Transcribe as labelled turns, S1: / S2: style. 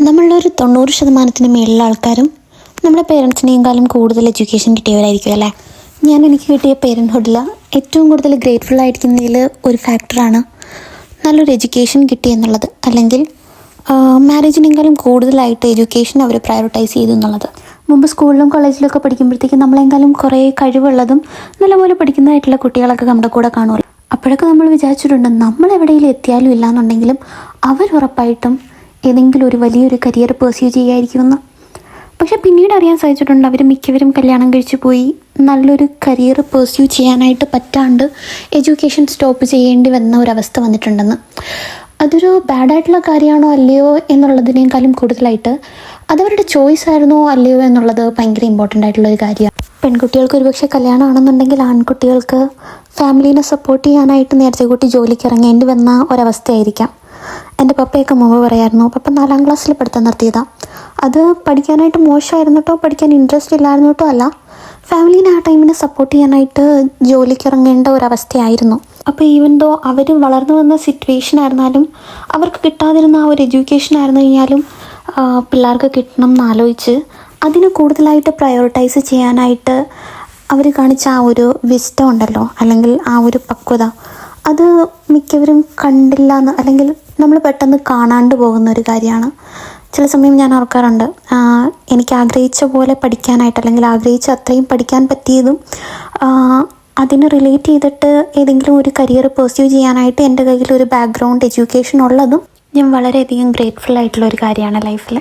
S1: നമ്മളൊരു 90% മേളിലുള്ള ആൾക്കാരും നമ്മുടെ പേരൻസിനേക്കാളും കൂടുതൽ എഡ്യൂക്കേഷൻ കിട്ടിയവരായിരിക്കും അല്ലേ. എനിക്ക് കിട്ടിയ പേരൻറ്ഹുഡിൽ ഏറ്റവും കൂടുതൽ ഗ്രേറ്റ്ഫുൾ ആയിരിക്കുന്നതിൽ ഒരു ഫാക്ടറാണ് നല്ലൊരു എഡ്യൂക്കേഷൻ കിട്ടിയെന്നുള്ളത്. അല്ലെങ്കിൽ മാരേജിനേക്കാളും കൂടുതലായിട്ട് എഡ്യൂക്കേഷൻ അവർ പ്രയോറിറ്റൈസ് ചെയ്തു എന്നുള്ളത്. മുമ്പ് സ്കൂളിലും കോളേജിലൊക്കെ പഠിക്കുമ്പോഴത്തേക്കും നമ്മളെക്കാളും കുറേ കഴിവുള്ളതും നല്ലപോലെ പഠിക്കുന്നതായിട്ടുള്ള കുട്ടികളൊക്കെ നമ്മുടെ കൂടെ കാണുമല്ലോ. അപ്പോഴൊക്കെ നമ്മൾ വിചാരിച്ചിട്ടുണ്ട് നമ്മൾ എവിടെയെങ്കിലും എത്തിയാലും ഇല്ലയെന്നുണ്ടെങ്കിലും അവരുറപ്പായിട്ടും ഏതെങ്കിലും ഒരു വലിയൊരു കരിയർ പെർസ്യൂ ചെയ്യുമായിരിക്കുമെന്ന്. പക്ഷെ പിന്നീട് അറിയാൻ സാധിച്ചിട്ടുണ്ട് അവർ മിക്കവരും കല്യാണം കഴിച്ചു പോയി നല്ലൊരു കരിയർ പെർസ്യൂ ചെയ്യാനായിട്ട് പറ്റാണ്ട് എഡ്യൂക്കേഷൻ സ്റ്റോപ്പ് ചെയ്യേണ്ടി വന്ന ഒരവസ്ഥ വന്നിട്ടുണ്ടെന്ന്. അതൊരു ബാഡായിട്ടുള്ള കാര്യമാണോ അല്ലയോ എന്നുള്ളതിനേക്കാളും കൂടുതലായിട്ട് അതവരുടെ ചോയ്സ് ആയിരുന്നോ അല്ലയോ എന്നുള്ളത് ഭയങ്കര ഇമ്പോർട്ടൻ്റ് ആയിട്ടുള്ളൊരു കാര്യമാണ്. പെൺകുട്ടികൾക്ക് ഒരുപക്ഷെ കല്യാണമാണെന്നുണ്ടെങ്കിൽ ആൺകുട്ടികൾക്ക് ഫാമിലീനെ സപ്പോർട്ട് ചെയ്യാനായിട്ട് നേരത്തെ കൂട്ടി ജോലിക്ക് ഇറങ്ങേണ്ടി വന്ന ഒരവസ്ഥയായിരിക്കാം. എൻ്റെ പപ്പയൊക്കെ മുമ്പ് പറയായിരുന്നു, പപ്പ 4ാം ക്ലാസ്സിൽ പഠിത്തം നിർത്തിയതാണ്. അത് പഠിക്കാനായിട്ട് മോശമായിരുന്നിട്ടോ പഠിക്കാൻ ഇൻട്രസ്റ്റ് ഇല്ലായിരുന്നിട്ടോ അല്ല, ഫാമിലീനെ ആ ടൈമിന് സപ്പോർട്ട് ചെയ്യാനായിട്ട് ജോലിക്ക് ഇറങ്ങേണ്ട ഒരവസ്ഥയായിരുന്നു. അപ്പോൾ ഈവൻ ദോ അവർ വളർന്നു വന്ന സിറ്റുവേഷൻ ആയിരുന്നാലും അവർക്ക് കിട്ടാതിരുന്ന ആ ഒരു എഡ്യൂക്കേഷൻ ആയിരുന്നു കഴിഞ്ഞാലും പിള്ളേർക്ക് കിട്ടണം എന്നാലോചിച്ച് അതിന് കൂടുതലായിട്ട് പ്രയോറിറ്റൈസ് ചെയ്യാനായിട്ട് അവർ കാണിച്ച ആ ഒരു വിസ്റ്റം ഉണ്ടല്ലോ, അല്ലെങ്കിൽ ആ ഒരു പക്വത, അത് മിക്കവരും കണ്ടില്ല എന്ന്, അല്ലെങ്കിൽ നമ്മൾ പെട്ടെന്ന് കാണാണ്ട് പോകുന്ന ഒരു കാര്യമാണ്. ചില സമയം ഞാൻ ഓർക്കാറുണ്ട്, എനിക്ക് ആഗ്രഹിച്ച പോലെ പഠിക്കാനായിട്ട്, അല്ലെങ്കിൽ ആഗ്രഹിച്ച അത്രയും പഠിക്കാൻ പറ്റിയതും അതിന് റിലേറ്റ് ചെയ്തിട്ട് ഏതെങ്കിലും ഒരു കരിയർ പെർസ്യൂ ചെയ്യാനായിട്ട് എൻ്റെ കയ്യിൽ ഒരു ബാക്ക്ഗ്രൗണ്ട് എഡ്യൂക്കേഷൻ ഉള്ളതും ഞാൻ വളരെയധികം ഗ്രേറ്റ്ഫുൾ ആയിട്ടുള്ള ഒരു കാര്യമാണ് ലൈഫിൽ.